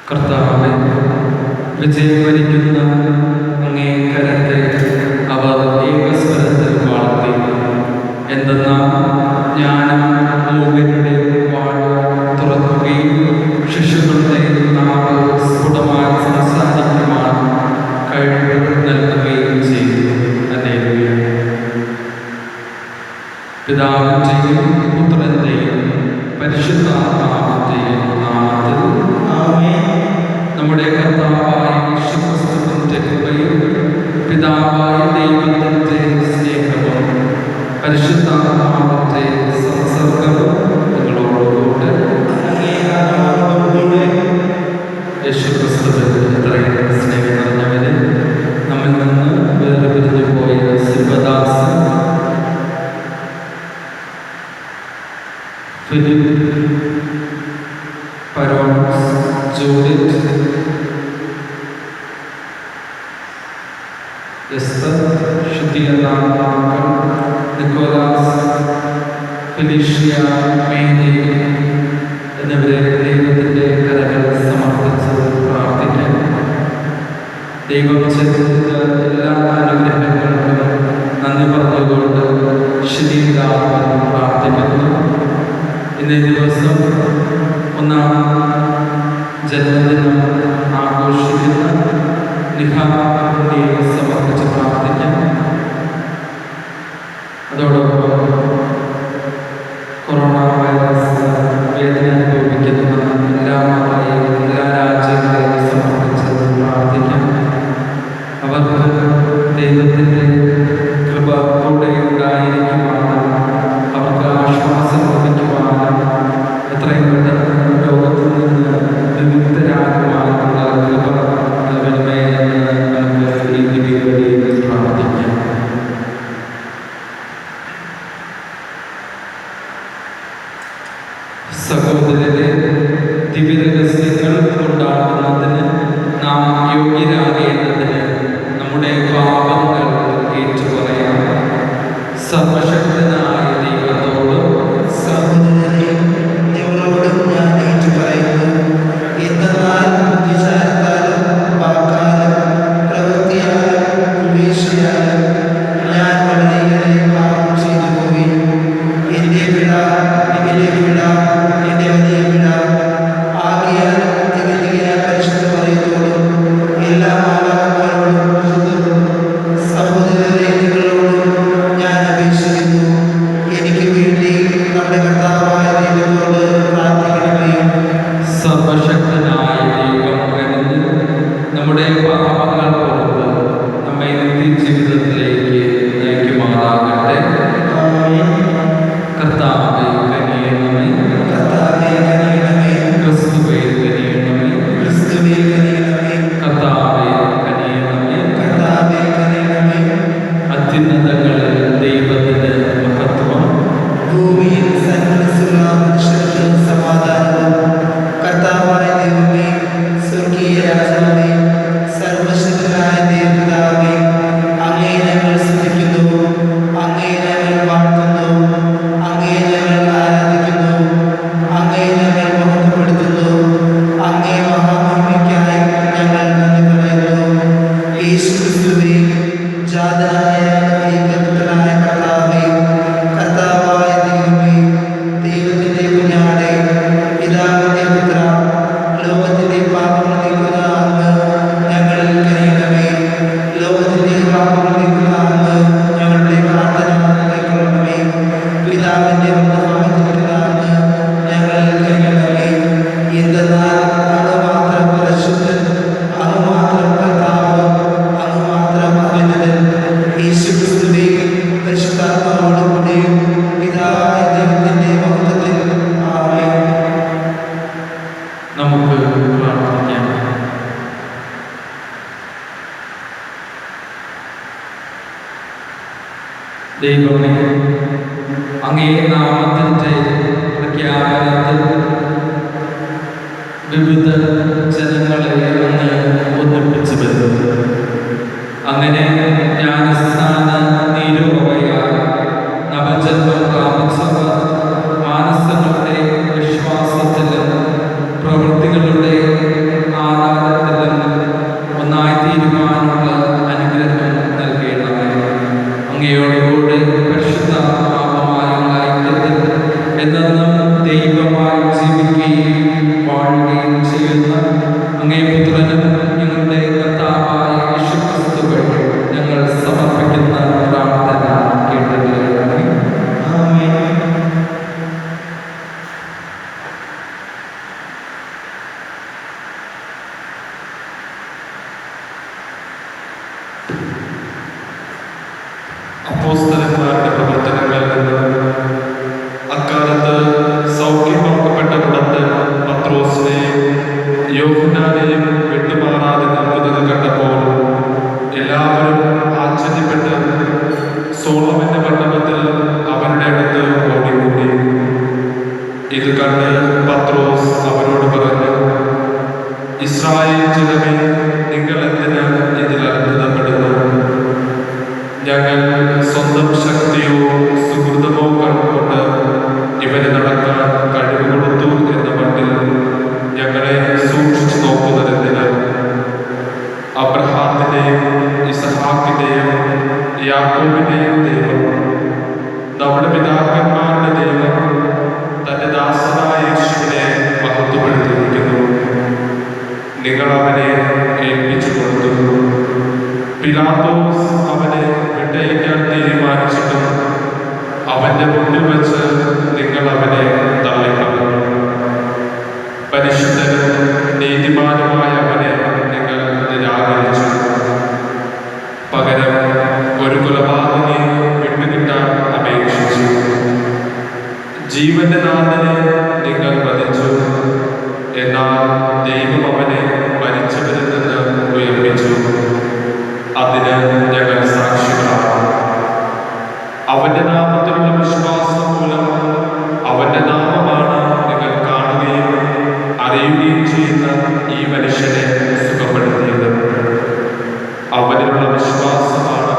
കർത്താവേ, വിജയം വരിക്കുന്ന അങ്ങേ കരത്തെ അവർ ഏകസ്വരത്തിൽ വാഴ്ത്തി. എന്തെന്നാൽ ജ്ഞാനം മൂകരുടെ വാഴ തുറക്കുകയും ശിശുക്കളുടെ നാവ് സ്ഫുടമായി സംസാരിക്കുവാൻ കഴിവ് നൽകുകയും ചെയ്തു. ഹല്ലേലൂയ. പിതാവിന്റെയും പുത്രന്റെയും പരിശുദ്ധാത്മാവിന്റെയും നാമത്തിൽ ആമേൻ. നമ്മുടെ കർത്താവായ യേശുക്രിസ്തുവിന്റെ കൃപയും പിതാവായ ദൈവത്തിന്റെ സ്നേഹവും പരിശുദ്ധാത്മാവിന്റെ സംസർഗവും നിങ്ങളോടുകൂടെ. യേശുക്രിസ്തുവിൽ ഇത്രയും സ്നേഹം നിറഞ്ഞവരെ, നമ്മിൽ നിന്ന് വേർപിരിഞ്ഞു പോയ ശിവദാസൻ, ഫിലിപ്പ്, പരോൺസ്, ജൂഡിറ്റ്, എസ്തർ, ശുദ്ധിയനാഥൻ, നിക്കോലാസ്, ഫിലിഷ്യ, മേരി എന്നിവരെ ദൈവത്തിൻ്റെ കരങ്ങൾ സമർപ്പിച്ച് പ്രാർത്ഥിക്കാം. ദൈവം ചെയ്ത എല്ലാ അനുഗ്രഹങ്ങൾക്കും നന്ദി പറഞ്ഞുകൊണ്ട് ശരീരാത്മ പ്രാർത്ഥിക്കുന്നു. ഇന്നേ ദിവസം ഒന്നാം ജന്മദിനം ആഘോഷിക്കുന്ന നിഹായെ സമർപ്പിച്ച് പ്രാർത്ഥിക്കാം. അതോടൊപ്പം കൊറോണ വൈറസ് വേദന അനുഭവിക്കുന്ന എല്ലാ രാജ്യങ്ങളെയും സമർപ്പിച്ച് പ്രാർത്ഥിക്കാം. അവർക്ക് ദൈവത്തിൻ്റെ കൃപ കൂടെ ഉണ്ടായിരിക്കുവാനും അവർക്ക് ആശ്വാസം ലഭിക്കുവാനും എത്രയും പെട്ടെന്ന് ലോകത്തിൽ നിന്ന് വിമുക്തരാകുവാനുള്ള കൃപ നൽകണമേ എന്ന് നമുക്ക് ഈ ദിവ്യബലിയിൽ പ്രാർത്ഥിക്കാം. സഹോദരരെ, ദിവ്യരഹസ്യങ്ങൾ കൊണ്ടാടുന്നതിന് നാം യോഗ്യരാകേണ്ടതിന് നമ്മുടെ പാപങ്ങൾ ഏറ്റുപറയാം. സർവശക്തനായ ദൈവത്തോടും സഹോദരനെ നിങ്ങളോടും ഞാൻ ഏറ്റുപറയുന്നു. എന്തെന്നാൽ വിചാരത്താലും വാക്കാലും പ്രവൃത്തിയാലും ഉപേക്ഷയാലും ഞാൻ വളരെയേറെ പാപം ചെയ്തു പോയി. എൻ്റെ പിഴ, എൻ്റെ വലിയ പിഴ ആകിയാൽ തികഞ്ഞ പരിശുദ്ധ മറിയത്തോടും എല്ലാ മാലാഖമാരോടും സഹോദരരെ നിങ്ങളോടും ഞാൻ അപേക്ഷിക്കുന്നു. എനിക്ക് വേണ്ടി നമ്മുടെ കർത്താവായ ദൈവത്തോട് പ്രാർത്ഥിക്കണമേ. സർവശക്തനായ ദൈവം കനിഞ്ഞ് നമ്മുടെ പാപങ്ങൾ പുറത്ത് നമ്മെ നിത്യജീവിതത്തിലേക്ക് നയിക്കുമാറാകട്ടെ. കർത്താവേ കനിയണമേ, കർത്താവേ കനിയണമേ, ക്രിസ്തുവേ കനിയണമേ, ക്രിസ്തുവേ കനിയണമേ, കർത്താവേ കനിയണമേ. കർത്താവേ കനിയണമേ. അത്യുന്നതങ്ങളിൽ ദൈവത്തിന്റെ മഹത്വം, ഭൂമിയിൽ സന്മനസ്സുള്ള മനുഷ്യർക്ക് സമാധാനവും. കർത്താവായ ദൈവമേ, സ്വർഗീയ രാജാവേ, സർവശക്തനായ ദൈവപിതാവേ, അങ്ങയെ ഞങ്ങൾ സ്തുതിക്കുന്നു, അങ്ങയെ ഞങ്ങൾ വാഴ്ത്തുന്നു, അങ്ങയെ ഞങ്ങൾ ആരാധിക്കുന്നു, അങ്ങയെ ഞങ്ങൾ മഹത്വപ്പെടുത്തുന്നു. അങ്ങേ മഹാമഹിമയ്ക്കായി ഞങ്ങൾ നന്ദി പറയുന്നു. യേശുക്രിസ്തുവേ, ജാതനായ ഏകപുത്രനായ കർത്താവേ, കർത്താവായ ദൈവമേ, ദൈവത്തിന്റെ കുഞ്ഞാടേ, പിതാവിന്റെ പുത്ര, ലോകത്തിന്റെ പാപങ്ങൾ നീക്കുന്ന അങ്ങ് ഞങ്ങളിൽ കനിയണമേ. ലോകത്തിന്റെ പാപങ്ങൾ നീക്കുന്ന അങ്ങ് ഞങ്ങളുടെ പ്രാർത്ഥന കൈക്കൊള്ളണമേ. പിതാവിന്റെ വലതുഭാഗത്തിരിക്കുന്ന അങ്ങ് ഞങ്ങളിൽ കനിയണമേ. എന്തെന്നാൽ അങ്ങ് മാത്രം പരിശുദ്ധൻ, അങ്ങ് മാത്രം കർത്താവ്, അങ്ങ് മാത്രം അത്യുന്നതൻ. യേശുക്രിസ്തുവേ, പരിശുദ്ധാത്മാവോടുകൂടിയും പിതാവായ ദൈവത്തിന്റെ മഹത്വത്തിൽ. ആമേൻ. നമുക്ക് പ്രാർത്ഥിക്കാം. ദൈവമേ, അങ്ങേ നാമത്തിൻ്റെ പ്രഖ്യാപനത്തിൽ വിവിധ ജനങ്ങളെ അങ്ങ് ഒന്നിപ്പിച്ചു വരുന്നു. അങ്ങനെ ജ്ഞാനസ്ഥാന നീരുപയാൽ നവജന്മം പ്രാപിച്ചവർ മാനസങ്ങളുടെ വിശ്വാസത്തിലും പ്രവൃത്തികളുടെ അങ്ങേ പുത്രനും ഞങ്ങളുടെ കർത്താവായ യേശുക്രിസ്തു വഴി ഞങ്ങൾ സമർപ്പിക്കുന്ന പ്രാർത്ഥന കേട്ടുകൊള്ളണമേ. ആമേൻ. അപ്പോസ്തലന്മാരുടെ പ്രവർത്തനങ്ങളിൽ നിന്ന് അക്കാലത്ത് സൗഖ്യമാക്കപ്പെട്ട ഉടത്ത് പത്രോസിനെയും യോഹന്നാനെയും വിട്ടുമാറാതെ നിൽക്കുന്നത് കണ്ടപ്പോൾ എല്ലാവരും ആശ്ചര്യപ്പെട്ട് സോളമന്റെ മണ്ഡപത്തിൽ അവരുടെ അടുത്ത് ഓടിക്കൂടി. ഇത് കണ്ട് പത്രോസ് അവരോട് പറഞ്ഞു, ഇസ്രായേൽ ജനമേ, നിങ്ങൾ എന്തിന് ഇതിൽ അത്ഭുതപ്പെടുന്നു? ഞങ്ങൾ സ്വന്തം ശക്തിയോ സുഹൃതമോ കൊണ്ട് ഇവന് നടക്കാൻ കഴിവ് കൊടുത്തു എന്ന മട്ടിൽ ഞങ്ങളെ സൂക്ഷിച്ചു നോക്കുന്നതെന്തിന്? അബ്രഹാമിന്റെയും ഇസഹാക്കിന്റെയും യാക്കോബിന്റെയും ദൈവം, നമ്മുടെ പിതാക്കന്മാരുടെ ദൈവം തന്റെ ദാസനായ യേശുവിനെ മഹത്വപ്പെടുത്തിയിരിക്കുന്നു. നിങ്ങൾ അവനെ ഏൽപ്പിച്ചു കൊടുത്തു. പിലാത്തോസ് അവനെ വിട്ടയക്കാൻ തീരുമാനിച്ചിട്ടും അവന്റെ മുന്നിൽ വെച്ച് നിങ്ങൾ അവനെ തള്ളിക്കളഞ്ഞു. പരിശുദ്ധനും നീതിമാനുമായ അവനെ നിങ്ങൾ നിരാകരിച്ചു. പകരം ഒരു കൊലപാതകയെ വിട്ടുകിട്ടാൻ അപേക്ഷിച്ചു. ജീവന്റെ നാഥനെ നിങ്ങൾ വധിച്ചു. എന്നാൽ ദൈവം അവനെ മരിച്ചവരിൽ നിന്ന് ഉയർപ്പിച്ചു. അതിന് ഞങ്ങൾ സാക്ഷികളാണ്. അവന്റെ നാമത്തിലുള്ള വിശ്വാസം മൂലം അവന്റെ നാമമാണ് നിങ്ങൾ കാണുകയും അറിയുകയും ചെയ്യുന്ന ഈ മനുഷ്യനെ സുഖപ്പെടുത്തിയത്. അവനിലുള്ള വിശ്വാസമാണ്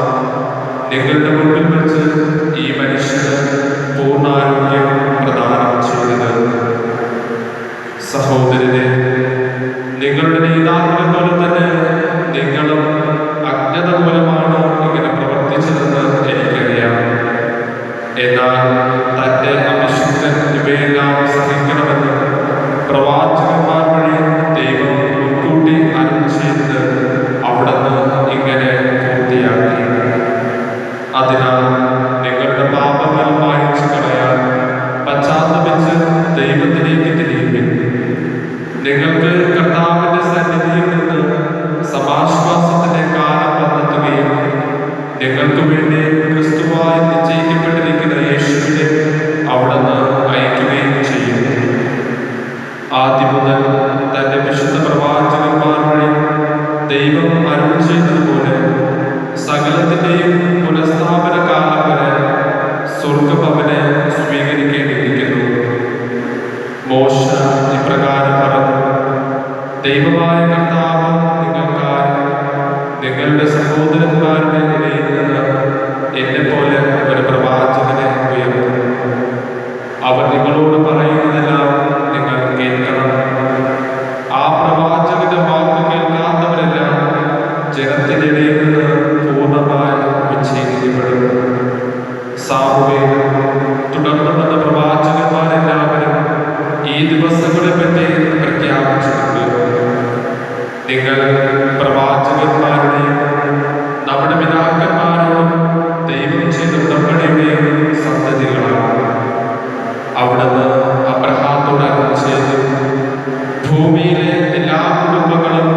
നിങ്ങളുടെ മുമ്പിൽ വെച്ച് ഈ മനുഷ്യന് പൂർണ്ണാരോഗ്യം പ്രദാനം ചെയ്തത്. സഹോദരനെ, നിങ്ങളുടെ നേതാക്കളെ പോലെ തന്നെ നിങ്ങളും അജ്ഞത മൂലമാണ് ഇങ്ങനെ പ്രവർത്തിച്ചതെന്ന് എനിക്കറിയാം. എന്നാൽ തന്റെ അഭിഷിക്തൻ ഇവയെല്ലാം സഹിക്കണമെന്ന് പ്രവാചകന്മാർ വഴി ദൈവം മുൻകൂട്ടി അരുളി ചെയ്തത് അവിടുന്ന് ഇങ്ങനെ പൂർത്തിയാക്കി. അതിനാൽ നിങ്ങളുടെ പാപങ്ങൾ മായ്ച്ചു കളയാൻ പശ്ചാത്തപിച്ച് ദൈവത്തിലേക്ക് തിരിയുവിൻ. നിങ്ങൾക്ക് കർത്താവിന്റെ സന്നിധിയിൽ നിന്ന് സമാശ്വാസത്തിന്റെ കാലം വന്നെത്തുകയും നിങ്ങൾക്ക് വേണ്ടി ക്രിസ്തുവായി നിശ്ചയിക്കപ്പെട്ടിരിക്കുന്ന യേശുവിനെ അവിടുന്ന് അയക്കുകയും ചെയ്യും. ആദ്യം മുതൽ തന്റെ വിശുദ്ധ പ്രവാചകന്മാർ വഴി ദൈവം അരുളി ചെയ്തതുപോലെ സകലത്തിന്റെയും പുനഃസ്ഥാപന കാലം വരെ സ്വർഗ്ഗം അവനെ സ്വീകരിക്കേണ്ടിയിരിക്കുന്നു. മോശ ഇപ്രകാരം പറഞ്ഞു, ദൈവമായ കർത്താവ് നിങ്ങൾക്കായി നിങ്ങളുടെ സഹോദരന്മാരുടെ ഇടയിൽ നിന്ന് എന്നെപ്പോലെ ഒരു പ്രവാചകനെ ഉയർത്തും. അവർ നിങ്ങളോട് പറയുന്നതെല്ലാം നിങ്ങൾ കേൾക്കണം. ആ പ്രവാചകന്റെ വാക്ക് കേൾക്കാത്തവരെല്ലാം ജനത്തിന്റെ ഇടയിൽ നിന്ന് പൂർണ്ണമായി വിച്ഛേദിക്കപ്പെടും. സാമുവേൽ തുടർന്ന് വന്ന പ്രവാചകന്മാരെല്ലാവരും ഈ ദിവസങ്ങളെ പറ്റി പ്രഖ്യാപിച്ചിട്ടുണ്ട്. നിങ്ങൾ പ്രവാചകന്മാരുടെയും നമ്മുടെ പിതാക്കന്മാരോടും ദൈവം ചെയ്ത ഉടമ്പടിയുടെയും സന്തതികളാണ്. അവിടുന്ന് അബ്രഹാത്തോട് അരുളി ചെയ്തു, ഭൂമിയിലെ എല്ലാ കുടുംബങ്ങളും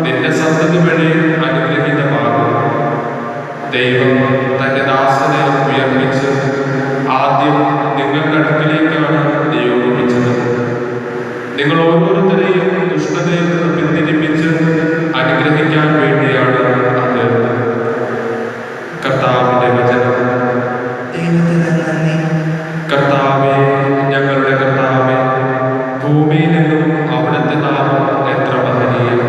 നിന്റെ സന്തതി വഴി അനുഗ്രഹീതമാകും. ദൈവം തന്റെ ദാസനെ ഉയർപ്പിച്ച് ആദ്യം നിങ്ങളുടെ അടുക്കലേക്കാണ് നിയോഗിച്ചത്. നിങ്ങൾ ഓരോരുത്തരെയും ദുഷ്ടതയിൽ നിന്ന് പിന്തിരിപ്പിച്ച് അനുഗ്രഹിക്കാൻ വേണ്ടിയാണ് അത്. കർത്താവിന്റെ വചനം. ദൈവത്തിന് നന്ദി. കർത്താവേ, ഞങ്ങളുടെ കർത്താവേ, ഭൂമിയിലെങ്ങും അവിടുത്തെ നാമം എത്ര മഹനീയം.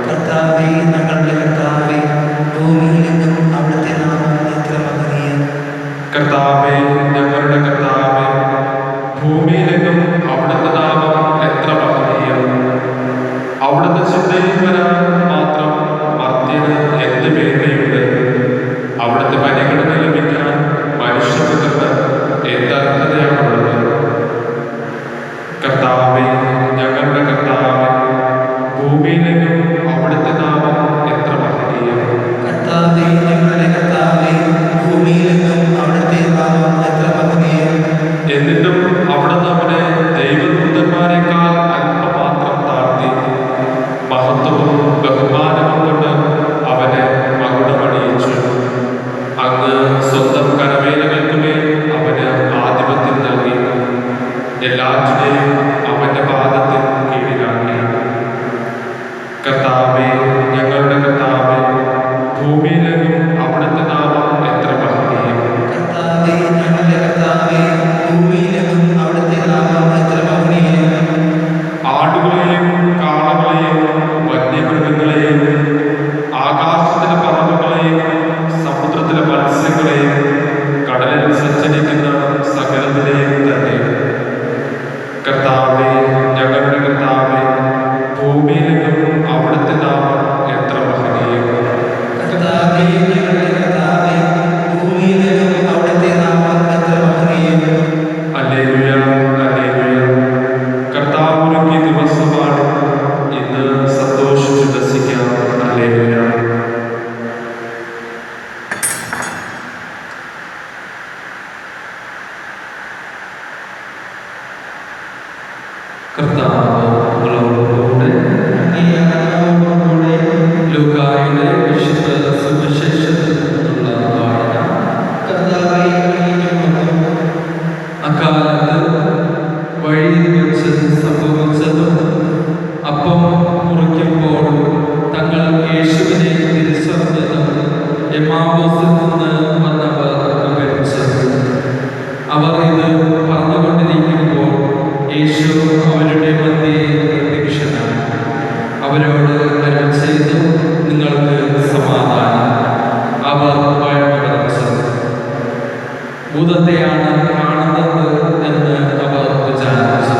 കർത്താവേ, ഞങ്ങളുടെ കർത്താവേ, ഭൂമിയിലെങ്ങും അവിടുത്തെ നാമം എത്ര മഹനീയം. കർത്താവേ, ഞങ്ങളുടെ കർത്താവേ, ഭൂമിയിലെങ്ങും അവിടുത്തെ നാമം എത്ര മഹനീയം. അവിടുത്തെ ചിന്തയിൽ വരാൻ മാത്രം മർത്യന് എന്ത് വേണ്ടിയുണ്ട്? അവിടുത്തെ പരിഗണന ലഭിക്കാൻ മനുഷ്യപുത്രന് എന്തർഹതയാണുള്ളത്? കർത്താവേ, ഞങ്ങളുടെ കർത്താവേ, കർത്താവേ, ഞങ്ങളുടെ കർത്താവേ, ഭൂമിയിലെങ്ങും അവിടുത്തെ നാമം എത്ര മഹനീയം. കർത്താവേ, ഞങ്ങളുടെ കർത്താവേ, ഭൂമിയിലെങ്ങും അവിടുത്തെ നാമം എത്ര മഹനീയം. ആടുകളെയും കാളകളെയും വന്യമൃഗങ്ങളെയും ആകാശത്തിലെ പറവകളെയും സമുദ്രത്തിലെ മത്സ്യങ്ങളെയും കടലിൽ സഞ്ചരിക്കുന്ന സകലത്തിലെയും തന്നെ കർത്താവേ, ഞങ്ങളുടെ കർത്താവേ, ഭൂമിയിലെങ്ങും അവിടുത്തെ നാമം എത്ര മഹനീയം. കർത്താവേ, ഞങ്ങളുടെ കർത്താവേ, ഭൂമിയിലെങ്ങും അവിടുത്തെ നാമം എത്ര മഹനീയം. Hallelujah, hallelujah. കർത്താവ് ഒരുക്കിയ ദിവസമാണ് ഇന്ന്, സന്തോഷിച്ച് രസിക്കാം. ഹല്ലേലൂയ. കർത്താവ് നിങ്ങളോടുകൂടെ. ലൂക്കായുടെ വിശുദ്ധ സുവിശേഷത്തിൽ നിന്നുള്ള വായന. അക്കാലത്ത് വഴിയിൽ വെച്ച് സംഭവിച്ചതും അപ്പം മുറിക്കുമ്പോൾ തങ്ങൾ യേശുവിനെ തിരിച്ചറിഞ്ഞതും എമ്മാവൂസിൽ നിന്ന് വന്നവർ വിവരിച്ചത്. അവർ ഇത് പറഞ്ഞുകൊണ്ടിരിക്കുമ്പോൾ യേശു അവരുടെ മധ്യേ പ്രത്യക്ഷനായി. അവരോട് അരുൾ ചെയ്തു, നിങ്ങൾക്ക് സമാധാനം. അവർ വഴക്കടച്ചത്. ഭൂതത്തെയാണ് കാണുന്നത് എന്ന് അവർ വിചാരിച്ചു.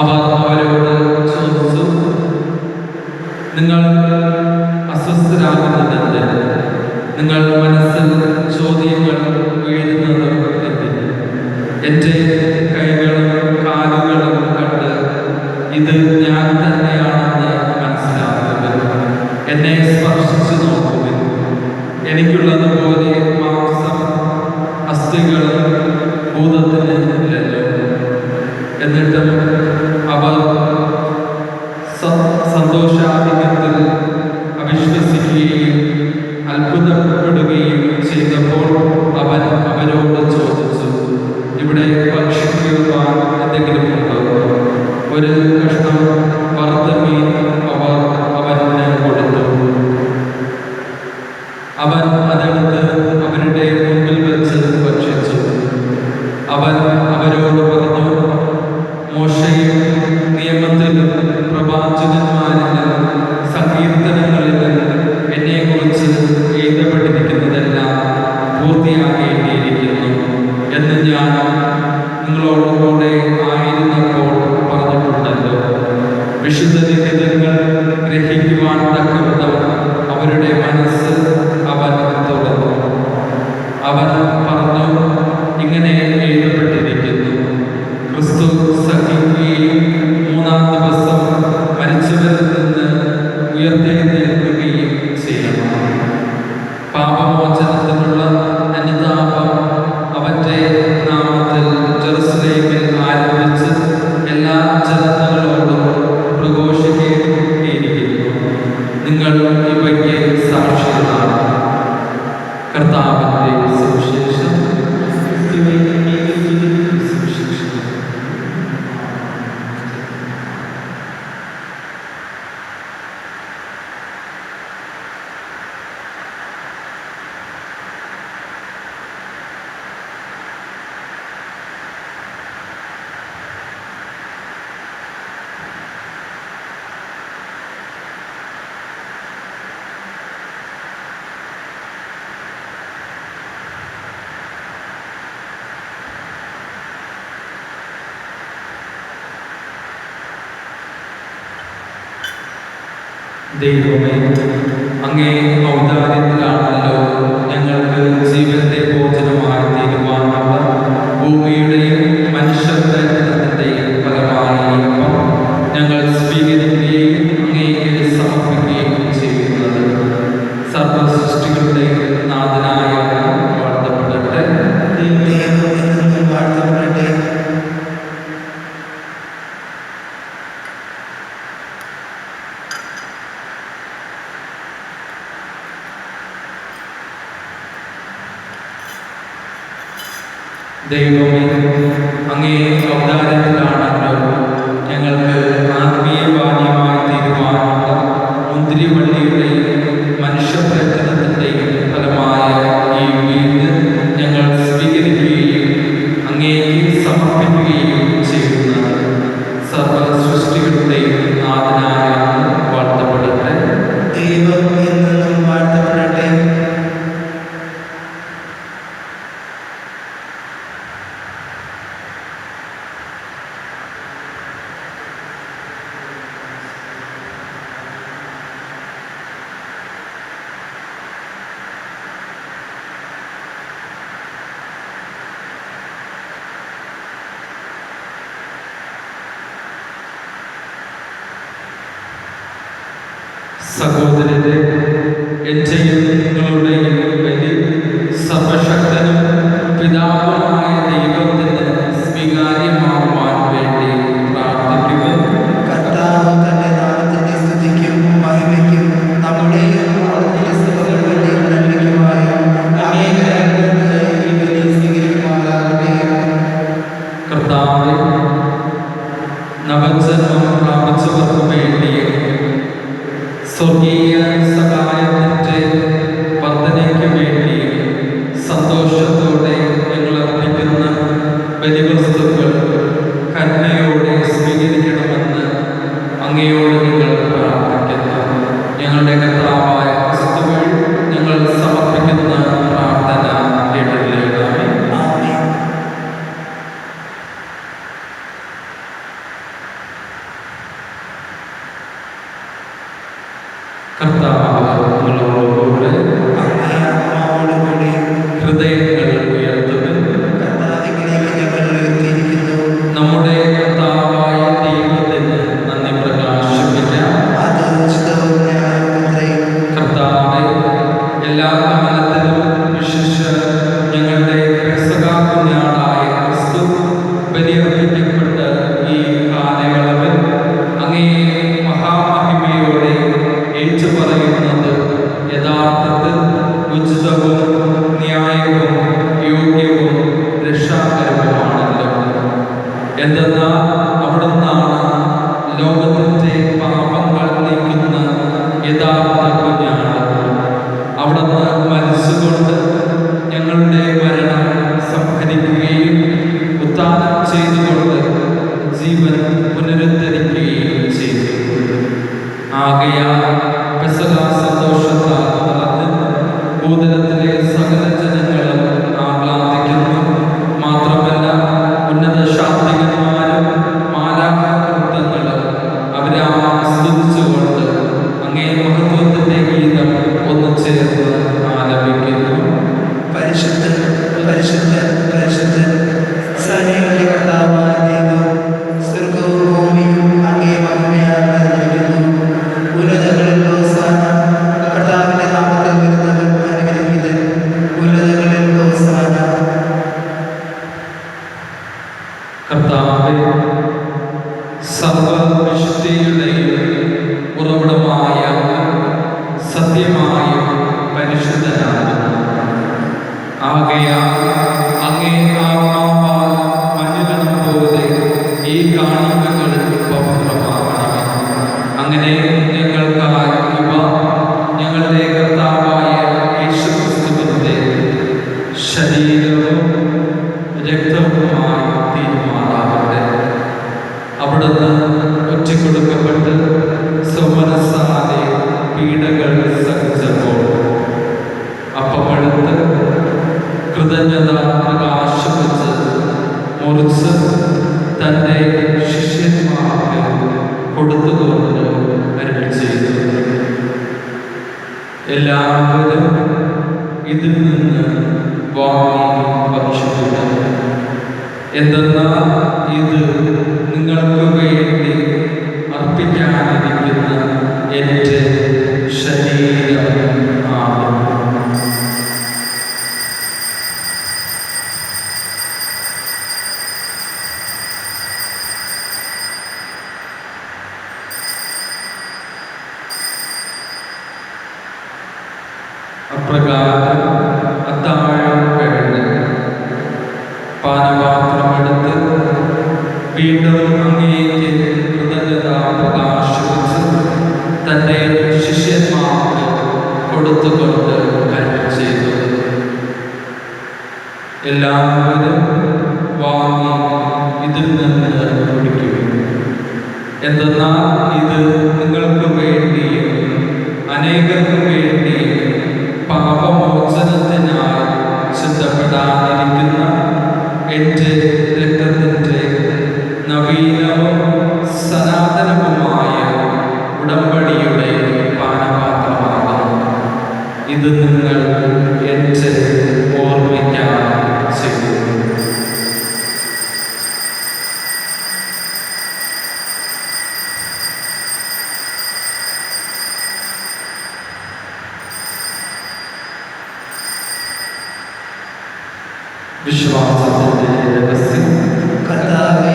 അവർ അവരോട് ചോദിച്ചു, നിങ്ങൾ അസ്വസ്ഥരാകുന്നതെന്ത്? നിങ്ങൾ മനസ്സിൽ ചോദ്യങ്ങൾ എഴുതുന്നത് എന്തിന്? എൻ്റെ കൈകളും കാലുകളും കണ്ട് ഇത് ഞാൻ തന്നെയാണെന്ന് മനസ്സിലാക്കുവിൻ. എന്നെ സ്പർശിച്ചു നോക്കുവിൻ. എനിക്കുള്ളതുപോലെ മാംസം അസ്ഥികളും ഭൂതത്തിന് ഇല്ലല്ലോ. എന്നിട്ടും അവർ സന്തോഷാധിക്യത്തിൽ അവിശ്വസിക്കുകയും അത്ഭുതപ്പെടുകയും ചെയ്തപ്പോൾ അവൻ അവരോട് ചോദിച്ചു, ഇവിടെ ഭക്ഷിക്കുവാൻ എന്തെങ്കിലും ഉണ്ടോ? ഒരു കഷ്ണം വറുത്ത മീൻ അവർ അവന് കൊടുത്തു. അവൻ അതെടുത്ത് അവരുടെ മുമ്പിൽ വെച്ച് ഭക്ഷിച്ചു. അവൻ അവരോട് പറഞ്ഞു, മോശയും നിയമത്തിലും പ്രവാചകന്മാരിലും സങ്കീർത്തനങ്ങളിലും എന്നെക്കുറിച്ച് എഴുതപ്പെട്ടിരിക്കുന്നതെല്ലാം പൂർത്തിയാക്കേണ്ടിയിരിക്കുന്നു എന്ന് ഞാൻ നിങ്ങളോടുകൂടെ ആയിരുന്നപ്പോൾ പറഞ്ഞിട്ടുണ്ടല്ലോ. വിശുദ്ധ ലിഖിതങ്ങൾ ഗ്രഹിക്കുവാൻ തക്കവിധം അവരുടെ മനസ്സ് അവൻ തുറന്നു. അവൻ പറഞ്ഞു, ഇങ്ങനെ എഴുതപ്പെട്ടിരിക്കുന്നു, ക്രിസ്തു സഹിക്കുകയും മൂന്നാം ദിവസം മരിച്ചവരിൽ നിന്ന് ഉയർത്തെഴുന്നേൽക്കുകയും ചെയ്യണം. പാപമോചനത്തിനുള്ള അനുതാപം അവന്റെ നാമത്തിൽ ജെറുസലേമിൽ ആരംഭിച്ച് എല്ലാ ജനതകളോടും പ്രഘോഷിക്കേണ്ടിയിരിക്കുന്നു. നിങ്ങൾ ഇവയ്ക്ക് സാക്ഷികളാണ്. കർത്താവിന്റെ സുവിശേഷം. ദൈവമേ, അങ്ങേ ഔദാര്യത്തിലാണല്ലോ ഞങ്ങൾക്ക് ജീവന്റെ ഭോജനമായി തീരുവാനുള്ള ഭൂമിയുടെയും മനുഷ്യരുടെ രക്തത്തിന്റെയും ഫലമായി അപ്പം ഞങ്ങൾ സ്വീകരിക്കുകയും അങ്ങേക്ക് സമർപ്പിക്കുകയും ചെയ്യുന്നത്. സർവ്വസൃഷ്ടികളുടെ നാഥനായ വാഴ്ത്തപ്പെടട്ടെ. വാഴ്ത്തപ്പെടട്ടെ. ദൈവമേ, അങ്ങേ ഔദാര്യത്തിലാണല്ലോ ഞങ്ങൾക്ക് ആത്മീയ പാനീയമായി തീരുവാനുള്ള സഹോദരരെ, എന്റെയും നിങ്ങളുടെയും ബലി സർവശക്തനും പിതാവുമായ ദൈവത്തിന് സ്വീകാര്യമാകുവാൻ വേണ്ടി പ്രാർത്ഥിക്കുക. കർത്താവ് തന്റെ നാമത്തിന്റെ സ്തുതിക്കും മഹിമയ്ക്കും നമ്മുടെയും അവിടുത്തെ സഭകളുടെയും നന്മയ്ക്കുമായും അങ്ങേയറ്റത്തെ ഈ ബലി സ്വീകരിക്കുമാറാകട്ടെ. കർത്താവേ, നവജന്മം പ്രാപിച്ചവർക്ക് വേണ്ടി സ്വർഗീയ സഹായത്തിൻ്റെ വർദ്ധനയ്ക്ക് വേണ്ടി സന്തോഷത്തോടെ ഞങ്ങൾ അർപ്പിക്കുന്ന ബലിവസ്തുക്കൾ കരുണയോടെ സ്വീകരിക്കണമെന്ന് അങ്ങയോട് ഞങ്ങൾ പ്രാർത്ഥിക്കുന്നു. ഞങ്ങളുടെ കർത്താവായ ക്രിസ്തുവിൽ ഞങ്ങൾ സമർപ്പിക്കുന്ന പ്രാർത്ഥന കേട്ടറിയണമേ. ആമേൻ. കർത്താവ് നിങ്ങളോടുകൂടെ അങ്ങേ ആത്മാവോടുകൂടി ഹൃദയങ്ങൾ ഉയർത്തുവിൻ. കർത്താവിലേക്ക് ഞങ്ങൾ ഉയർത്തിയിരിക്കുന്നു. നമ്മുടെ കർത്താവായ ദൈവത്തിന് നന്ദി പ്രകാശിപ്പിക്കാം. അത് ഉചിതവും ന്യായവുമത്രേ. കർത്താവേ, എല്ലാ കാലത്തിലും വിശിഷ്യ ഞങ്ങളുടെ പെസഹാ കുഞ്ഞാടായ ക്രിസ്തു ബലിയർപ്പിക്കപ്പെട്ട ഈ കാലയളവിൽ അങ്ങേ മഹാമഹിമയോടെ ഏറ്റുപറയുന്നത് യഥാർത്ഥത്തിൽ ഉചിതവും ന്യായവും യോഗ്യവും രക്ഷാകരവുമാണല്ലോ. എന്തെന്നാൽ അവിടുന്നാണ് ലോകത്തിൻ്റെ പാപങ്ങൾ നീക്കുന്ന യഥാർത്ഥ കുഞ്ഞാണ്. അവിടുന്ന് മരിച്ചുകൊണ്ട് ഞങ്ങളുടെ മരണം സംഹരിക്കുകയും ഉത്ഥാനം ചെയ്തുകൊണ്ട് ജീവൻ പുനരുദ്ധരിക്കുകയും ചെയ്തു. ആകയാൽ പെസഹാ സന്തോഷത്താൽ നിറഞ്ഞ് ഭൂതലത്തിലെ സകല ജനങ്ങളും ആഹ്ലാദിക്കുന്നു. മാത്രമല്ല, ഉന്നത ശാസ്ത്രികന്മാരും മാലാഖവൃത്തങ്ങളും അവരാം സ്തുതിച്ചുകൊണ്ട് അങ്ങേ മഹത്വത്തിന്റെ ഗീതം ഒന്നു ചേർന്ന് ആലപിക്കുന്നു. പരിശുദ്ധൻ പരിശുദ്ധൻ പരിശുദ്ധൻ, സൈന്യങ്ങളുടെ കർത്താവായ ദൈവം, സ്വർഗ്ഗവും ഭൂമിയും അങ്ങേ മഹിമയാൽ നിറഞ്ഞിരിക്കുന്നു. ഉന്നതങ്ങളിൽ ഹോസാന. കർത്താവിന്റെ നാമത്തിൽ വരുന്നവൻ അനുഗ്രഹീതൻ. ഉന്നതങ്ങളിൽ ഹോസാന. കർത്താവേ, സർവവിശുദ്ധിയുടെയും ഉറവിടമായ സത്യമായും പരിശുദ്ധനാകുന്നു. ആകയാൽ അങ്ങേ ആത്മാവാൽ മഞ്ഞുകണം പോലെ ഈ കാണിക്കകൾ പവിത്രമാകണമേ. അങ്ങനെ ഞങ്ങൾക്കായി ഇവ ഞങ്ങളുടെ കർത്താവായ യേശുക്രിസ്തുവിന്റെ ശരീരവും രക്തവുമായി തീരുമാറാകട്ടെ. അവിടുന്ന് ഒറ്റക്കൊടുക്കപ്പെട്ട് സ്വമനസ്സാലെ പീഡകൾ സഹിച്ചപ്പോൾ അപ്പമെടുത്ത് കൃതജ്ഞത പ്രകാശിപ്പിച്ച് മുറിച്ച് തൻ്റെ ശിഷ്യന്മാർക്ക് കൊടുത്തുകൊണ്ട് അരുളി ചെയ്തു, എല്ലാവരും ഇതിൽ നിന്ന് വാങ്ങി ഭക്ഷിക്കുക. എന്തെന്നാൽ ഇത് നിങ്ങൾക്ക് വേണ്ടി അർപ്പിക്കാനിരിക്കുന്ന എൻ്റെ ശരീരം ആകുന്നു. അപ്രകാരം അത്താഴം കഴിഞ്ഞ് പാനപാത്രമെടുത്ത് വീണ്ടും അങ്ങേക്ക് കൃതജ്ഞത പ്രകാശിപ്പിച്ച് തൻ്റെ ശിഷ്യന്മാർക്ക് കൊടുത്തുകൊണ്ട് അരുളി ചെയ്തു, എല്ലാവരും വാങ്ങി ഇതിൽ നിന്ന് കുടിക്കും. എന്തെന്നാൽ ഇത് നിങ്ങൾക്ക് വേണ്ടിയും അനേകർക്ക് വേണ്ടിയും പാപമോചനത്തിനായി ചിന്തപ്പെടാനിരിക്കുന്ന എൻ്റെ രക്തത്തിൻ്റെ നവീനവും സനാതനവുമായ ഉടമ്പടിയുടെ പാനപാത്രമാകുന്നു. ഇത് നിങ്ങൾ എൻ്റെ ഓർമ്മയ്ക്കായി ചെയ്യുന്നു. വിശ്വാസത്തിൻ്റെ രഹസ്യം. കർത്താവേ,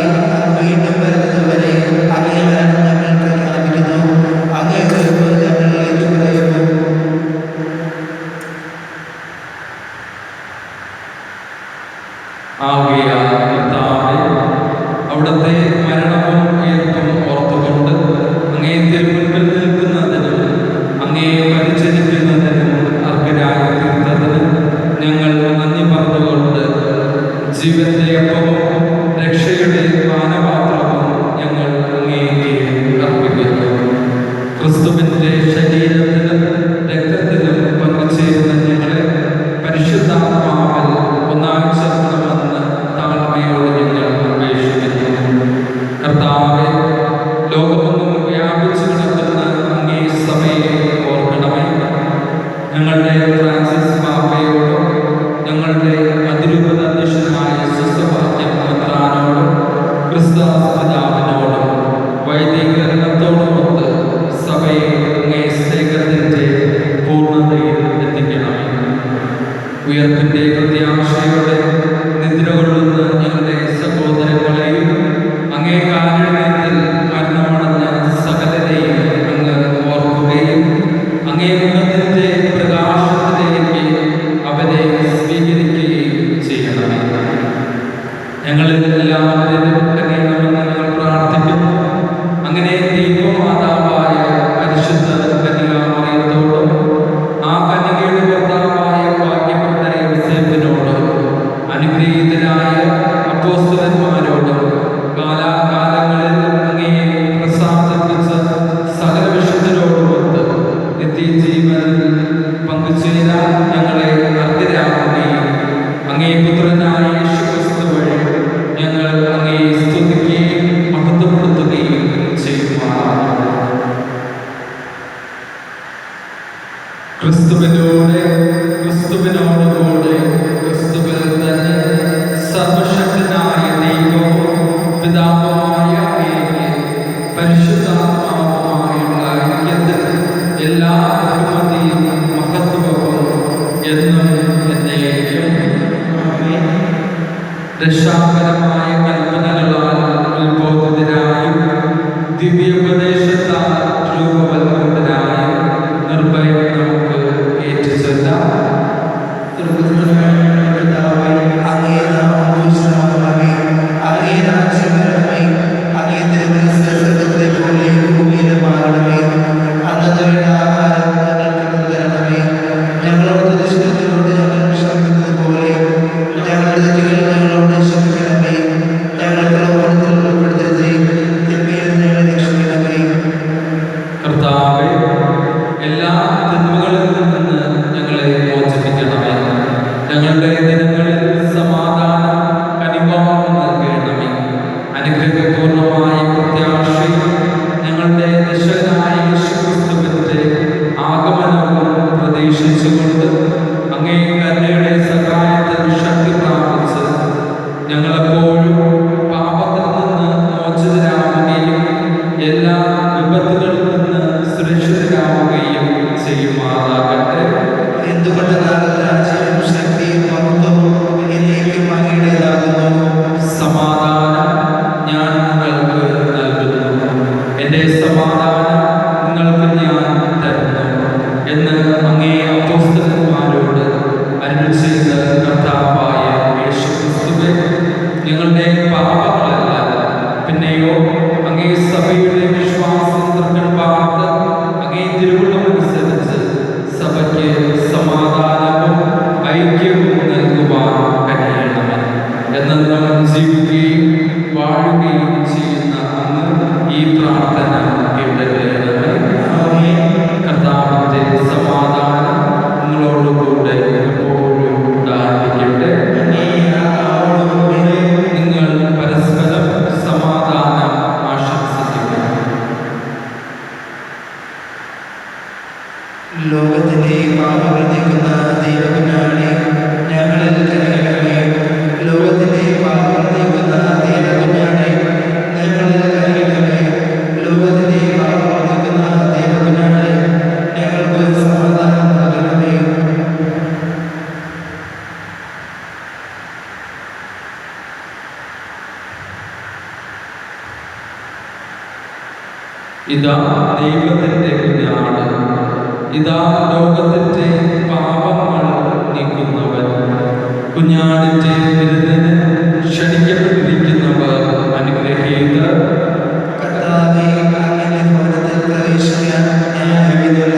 വീണ്ടും വരുന്നതുവരെ അങ്ങേ മരണം ഞങ്ങൾ പ്രഖ്യാപിക്കുന്നു, അങ്ങേ ഉയർപ്പ് ഞങ്ങൾ ഏറ്റുപറയുന്നു. ആകയാൽ കർത്താവേ, അവിടുത്തെ മരണവും ഉയർപ്പും ഓർത്തുകൊണ്ട് അങ്ങേ തിരുമുൻപിൽ നിൽക്കുന്നതിനും അങ്ങേ പരിചരിക്കുന്നതിനും അർഹരായി തീർത്തതിന് ഞങ്ങൾ നന്ദി പറഞ്ഞുകൊണ്ട് ജീവന്റെ അപ്പവും രക്ഷയുടെ പാനപാത്രവും ഞങ്ങൾ അങ്ങേക്ക് അർപ്പിക്കുന്നു. ക്രിസ്തുവിന്റെ ശരീരത്തിലും രക്തത്തിലും പങ്കുചേരുന്ന ഞങ്ങളെ പരിശുദ്ധാത്മാവിൽ ഒന്നായി ചേർക്കണമെന്ന് താഴ്മയോട് ഞങ്ങൾ അപേക്ഷിക്കുന്നു. കർത്താവേ, ലോകമെങ്ങും വ്യാപിച്ചു കിടക്കുന്ന അങ്ങേ സഭയെ ഓർക്കണമേ. ഞങ്ങളുടെ ഫ്രാൻസിസ് പാപ്പയോടും ഞങ്ങളുടെ അതിരൂപത അധ്യക്ഷനായ സുസഭാഗ്യം മെത്രാനോടും ക്രിസ്താസ് പിതാവിനോടും വൈദികരണത്തോടുമൊത്ത് സഭയെ അങ്ങേ സ്നേഹത്തിൻ്റെ പൂർണ്ണതയിൽ എത്തിക്കണമേ. ഉയർപ്പിൻ്റെ പ്രത്യാശയോടെ നിദ്ര കൊള്ളുന്ന ഞങ്ങളുടെ സഹോദരങ്ങളെയും അങ്ങേ കാരുണ്യത്തിൽ മരണമടഞ്ഞ സകലരെയും അങ്ങ് ഓർക്കുകയും അങ്ങേ മുഖത്തിൻ്റെ പ്രകാശത്തിലേക്ക് അവരെ സ്വീകരിക്കുകയും ചെയ്യണമേ. ഞങ്ങളിൽ എല്ലാവരിലും കനിയണമെന്ന് ഞങ്ങൾ പ്രാർത്ഥിക്കുന്നു. അങ്ങനെ ദൈവമാതാവായ പരിശുദ്ധ കന്യകാമറിയത്തോടും ആ കന്യകയുടെ ഭർത്താവായ ഭാഗ്യപ്പെട്ട യോസേഫിനോടും അനുഗ്രഹീതരായ അപ്പോസ്തലന്മാരോടും കാലാകാലങ്ങളിൽ അങ്ങയെ പ്രസാദിപ്പിച്ച സകല വിശുദ്ധരോടുമൊത്ത് നിത്യജീവനിൽ പങ്കുചേരാൻ ഞങ്ങളെ അർഹരാക്കുകയും അങ്ങേ പുത്രനായ യേശുക്രിസ്തു വഴി ഞങ്ങൾ അങ്ങയെ സ്തുതിക്കുകയും മഹത്വപ്പെടുത്തുകയും ചെയ്യുമാറാകട്ടെ. ക്രിസ്തുവിനോട് ക്രിസ്തുവിനോടുകൂടെ ക്രിസ്തുവിൽ തന്നെ സർവശക്തനായ ദൈവവും പിതാവുമായ അങ്ങേക്ക് പരിശുദ്ധാത്മാവുമായുള്ള ഐക്യത്തിൽ എല്ലാ ബഹുമതിയും മഹത്വവും എന്നും എന്നേക്കും. രക്ഷാകരമായ കൽപ്പനകളാൽ ഉത്ബോധിതരായും ദിവ്യോപദേശത്താൽ രൂപവൽകൃതരായും നിർഭയം നമുക്ക് ഏറ്റുചൊല്ലാം. അങ്ങേ നാമം പൂജിതമാകണമേ, അങ്ങേ രാജ്യം വരണമേ, അങ്ങേ തിരുമനസ്സ് സ്വർഗ്ഗത്തിലെ പോലെ ഭൂമിയിലുമാകണമേ. അന്നത്തെ വേണ്ട ആഹാരം ഞങ്ങൾക്ക് തരണമേ. ഞങ്ങളോട് ദുഷ്ടത്തിനോട് ഞങ്ങൾ ക്ഷമിക്കുന്നത് പോലെ ഞങ്ങളുടെ തെറ്റുകൾ ഞങ്ങളോട് ക്ഷമിക്കണമേ. ഞങ്ങൾ പ്രലോഭനത്തിൽ ഉൾപ്പെടുത്തരുതേ, തിന്മയിൽ നിന്ന് ഞങ്ങളെ രക്ഷിക്കണമേ. കർത്താവേ, എല്ലാ തിന്മകളിൽ നിന്ന് ഞങ്ങളെ മോചിപ്പിക്കണമേ. ഞങ്ങളുടെ ദിനങ്ങളിൽ സമാധാനം കനിവാർന്ന് നൽകണമേ. അനുഗ്രഹപൂർണമായ പ്രത്യാശയും ഞങ്ങളുടെ രക്ഷകനായ യേശുക്രിസ്തുവിന്റെ ആഗമനവും പ്രതീക്ഷിച്ചുകൊണ്ട് അങ്ങേ കരുണയുടെ സഹായത്തിൽ ശക്തി പ്രാപിച്ച് ഞങ്ങളെപ്പോഴും പാപത്തിൽ നിന്ന് മോചിതരാവുകയും എല്ലാ വിപത്തുകളിൽ നിന്ന് സുരക്ഷിതരാവുകയും ചെയ്യുമാറാകട്ടെ. എന്തുകൊണ്ടെന്നാൽ രാജ്യവും ശക്തിയും മഹത്വവും എന്നേക്കും അങ്ങയുടേതാകുന്നു. സമാധാനം ഞാൻ നിങ്ങൾക്ക് നൽകുന്നു, എൻ്റെ സമാധാനം നിങ്ങൾക്ക് ഞാൻ തരുന്നു എന്ന് അങ്ങേ അപ്പോസ്തലന്മാരോട് അരുളി ചെയ്ത കർത്താവായ യേശുക്രിസ്തുവേ, ഞങ്ങളുടെ പാപങ്ങളല്ല പിന്നെയോ അങ്ങേ സഭയുടെ വിശ്വാസം തൃക്കൺപാർത്ത് അങ്ങേ തിരുവുള്ളമനുസരിച്ച് സഭയ്ക്ക് സമാധാനവും ഐക്യവും നൽകുവാൻ കഴിയണമേ. എന്നെന്നും ജീവിക്കുകയും വാഴുകയും ചെയ്യുന്ന അങ്ങ് ഈ പ്രാർത്ഥന കേട്ടറിയണമേ. കർത്താവിന്റെ സമാധാനം നിങ്ങളോടുകൂടെ എപ്പോഴും ഉണ്ടായിരിക്കട്ടെ. നിങ്ങൾ പരസ്പരം സമാധാനം ആശംസിക്കുക. ലോകത്തിന്റെ പാപങ്ങൾ നീക്കുന്ന ദൈവകുഞ്ഞാണേ, ഞങ്ങളിൽ കനിയണമേ. ലോകത്തിന്റെ പാപങ്ങൾ നീക്കുന്ന ദൈവകുഞ്ഞാണേ, ഞങ്ങളിൽ കനിയണമേ. ലോകത്തിന്റെ പാപങ്ങൾ നീക്കുന്ന ദൈവകുഞ്ഞാണേ, ഞങ്ങൾക്ക് സമാധാനം നൽകണമേ. ഇതാ ദൈവത്തിൻ്റെ കുഞ്ഞാട്, ഇതാ ലോകത്തിൻ്റെ പാപങ്ങൾ നീക്കുന്നവൻ. കുഞ്ഞാടിൻ്റെ വിരുന്നിന് ക്ഷണിക്കപ്പെട്ടിരിക്കുന്നവർ അനുഗ്രഹീതർ. കർത്താവേ, അങ്ങയുടെ ഭവനത്തിൽ പ്രവേശിക്കാൻ ഞാൻ യോഗ്യനല്ല.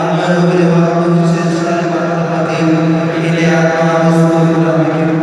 അങ്ങ് ഒരു വാക്ക് ഉച്ചരിച്ചാൽ മാത്രം മതി, എന്റെ ആത്മാവ് സുഖം പ്രാപിക്കും.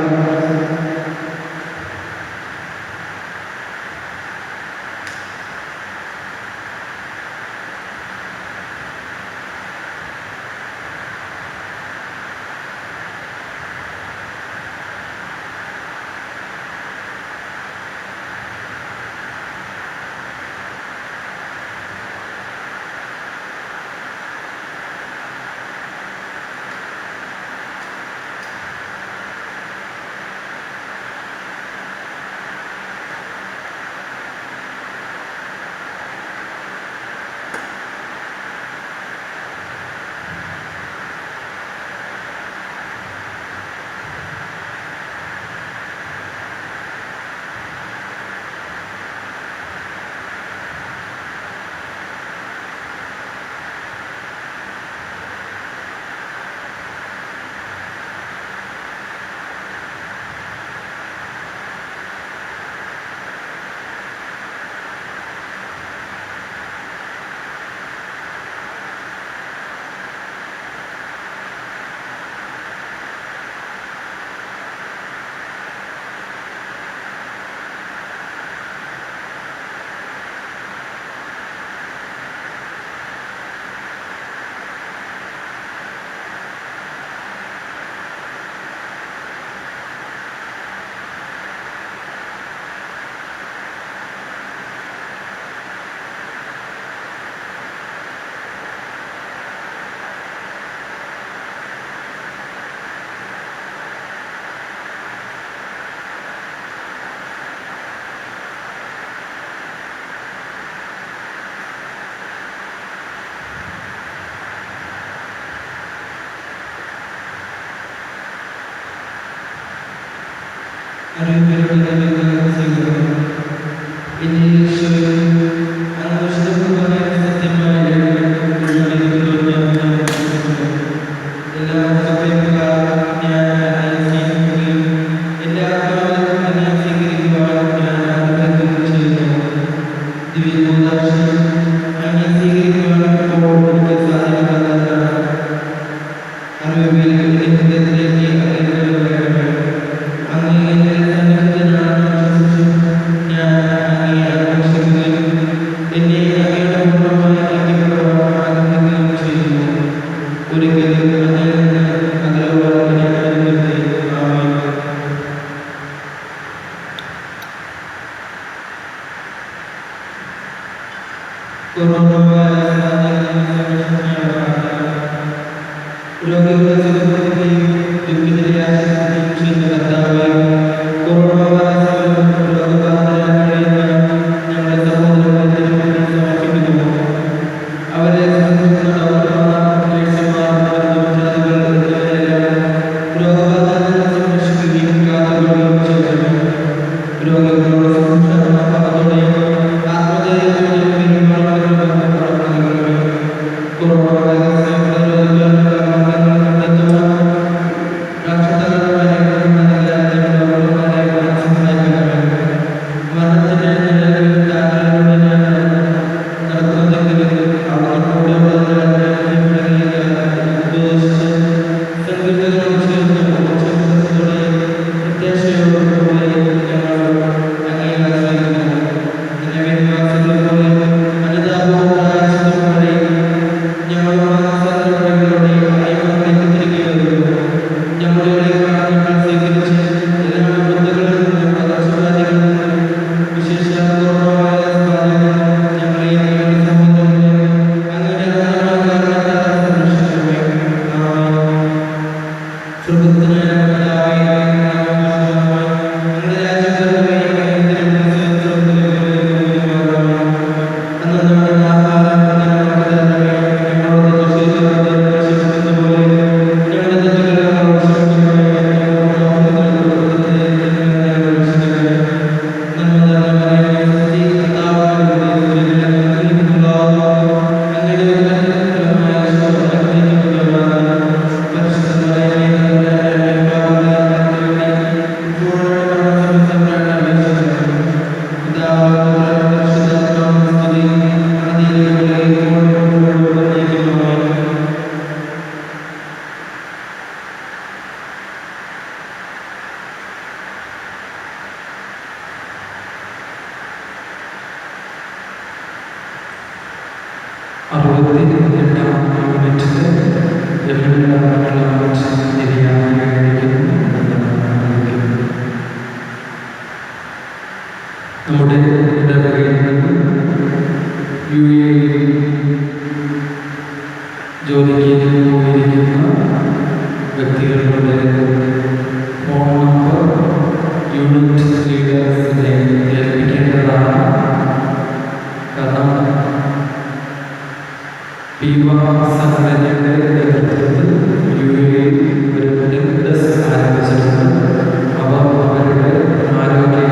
ഞങ്ങൾ നമ്മുടെ ഇടവകയിൽ നിന്ന് UAE ജോലിക്ക് പോയിരിക്കുന്ന വ്യക്തികളുടെ ഫോൺ നമ്പർ യൂണിറ്റ് ലീഡേഴ്സിനെ ഏൽപ്പിക്കേണ്ടതാണ്. കാരണം പീവ സംഘടനയുടെ നേതൃത്വത്തിൽ UAE ഒരു ഹെൽപ്പ് ഡെസ്ക് ആരംഭിച്ചിട്ടുണ്ട്. അവർ അവരുടെ ആരോഗ്യ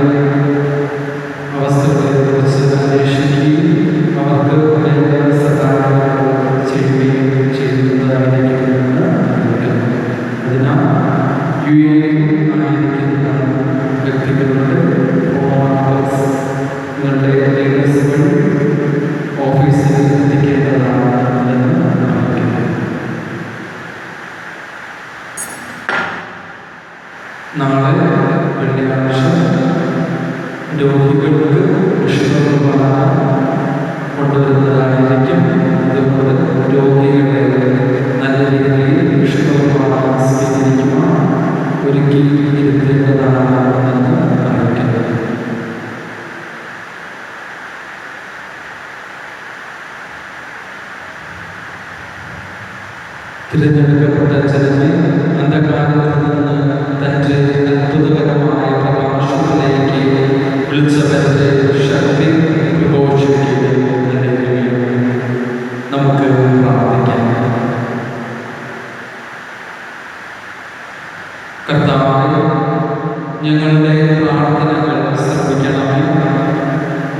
അവസ്ഥകളെക്കുറിച്ച് അന്വേഷിക്കുകയും അവർക്ക് വേണ്ട സഹായങ്ങൾ ചെയ്യുകയും ചെയ്യുന്നതായിരിക്കുമെന്ന് അറിയിക്കുന്നു. അതിനാൽ UAE ആയിരിക്കുന്ന വ്യക്തികളുടെ ഫോൺ നമ്പേഴ്സ് നിങ്ങളുടെ ലീഡേഴ്സ് വഴി ഓഫീസിൽ എത്തിക്കേണ്ടതാണ് എന്ന് അറിയിക്കുന്നു. നാളെ വെള്ളിയാഴ്ച രോഗികൾക്ക് വിശുദ്ധ കൊണ്ടുവരുന്നതായിരിക്കും. അതുകൊണ്ട് രോഗികളെ നല്ല രീതിയിൽ വിശുദ്ധ സ്വീകരിക്കുവാൻ ഒരുക്കി ഇരുത്തേണ്ടതാണ് എന്ന് അറിയിക്കുന്നു. തിരഞ്ഞെടുക്കപ്പെട്ട ജനമേ, അന്ധകാരത്തിൽ നിന്ന് തൻ്റെ അത്ഭുതകരമായ പ്രകാശത്തിലേക്ക് വിളിച്ചവരുടെ ശക്തി പ്രഘോഷിക്കുകയും നമുക്ക് പ്രാർത്ഥിക്കാം. കർത്താവേ, ഞങ്ങളുടെ പ്രാർത്ഥനകൾ ശ്രമിക്കണമേ.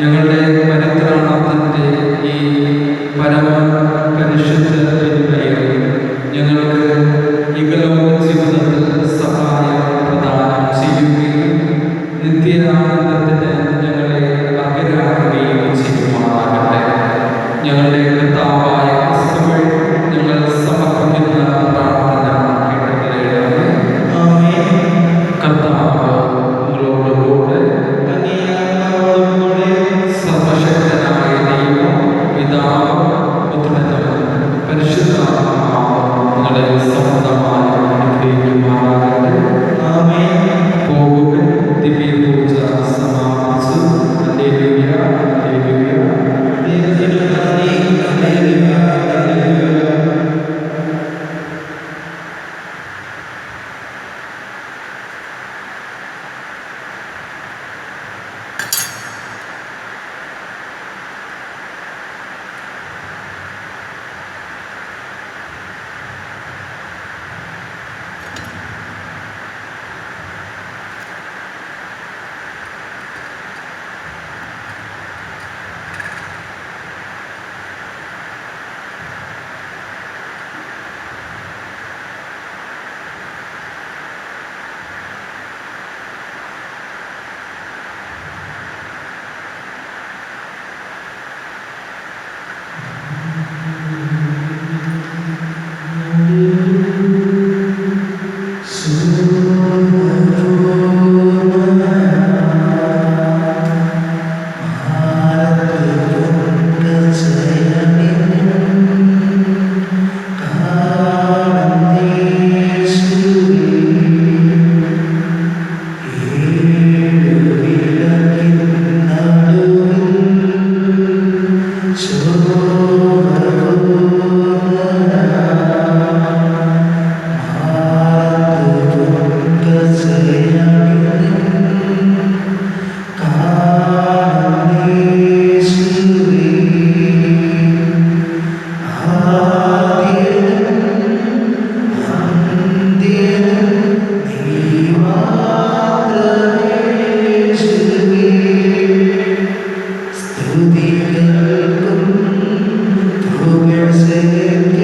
ഞങ്ങളുടെ പരിത്രാണത്തിൻ്റെ ഈ പരമ പരിശുദ്ധ ഞങ്ങൾക്ക് ഇഹലോക ജീവിതത്തിൽ സഹായം പ്രദാനം ചെയ്യുകയും നിത്യാനന്ദത്തിന് ഞങ്ങളെ അർഹരാക്കുകയും ചെയ്യുമാറാകട്ടെ. ഞങ്ങളുടെ കർത്താവായ ക്രിസ്തു വഴി ഞങ്ങൾ സമർപ്പിക്കുന്ന പ്രാർത്ഥന കേട്ടറിയണമേ. കർത്താവ് നിങ്ങളോടുകൂടെ സർവശക്തനായ ദൈവം പിതാവ് പുത്രനും പരിശുദ്ധാത്മാവും നിങ്ങളെ സമൃദ്ധമായി അനുഗ്രഹിക്കുമാറാകട്ടെ. പോകുവിൻ. ദിവ്യപൂജ സമാപിച്ചു. Hallelujah, hallelujah. Say